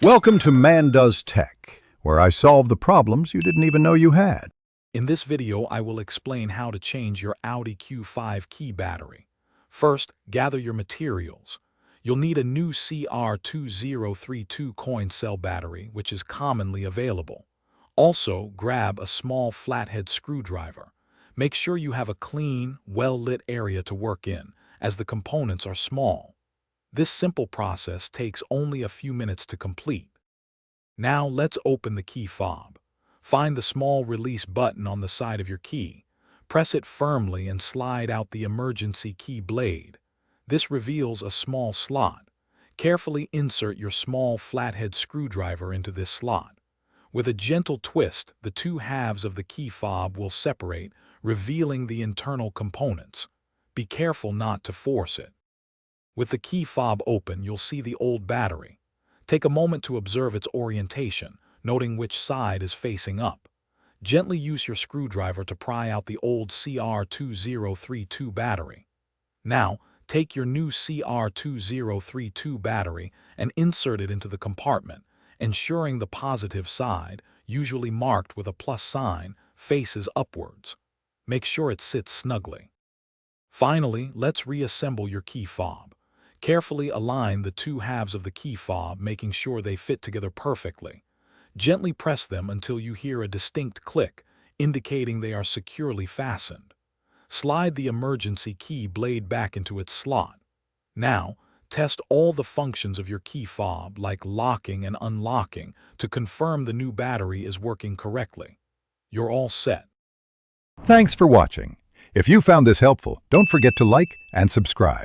Welcome to Man Does Tech, where I solve the problems you didn't even know you had. In this video, I will explain how to change your Audi Q5 key battery. First, gather your materials. You'll need a new CR2032 coin cell battery, which is commonly available. Also, grab a small flathead screwdriver. Make sure you have a clean, well-lit area to work in, as the components are small. This simple process takes only a few minutes to complete. Now let's open the key fob. Find the small release button on the side of your key. Press it firmly and slide out the emergency key blade. This reveals a small slot. Carefully insert your small flathead screwdriver into this slot. With a gentle twist, the two halves of the key fob will separate, revealing the internal components. Be careful not to force it. With the key fob open, you'll see the old battery. Take a moment to observe its orientation, noting which side is facing up. Gently use your screwdriver to pry out the old CR2032 battery. Now, take your new CR2032 battery and insert it into the compartment, ensuring the positive side, usually marked with a plus sign, faces upwards. Make sure it sits snugly. Finally, let's reassemble your key fob. Carefully align the two halves of the key fob, making sure they fit together perfectly. Gently press them until you hear a distinct click, indicating they are securely fastened. Slide the emergency key blade back into its slot. Now, test all the functions of your key fob, like locking and unlocking, to confirm the new battery is working correctly. You're all set. Thanks for watching. If you found this helpful, don't forget to like and subscribe.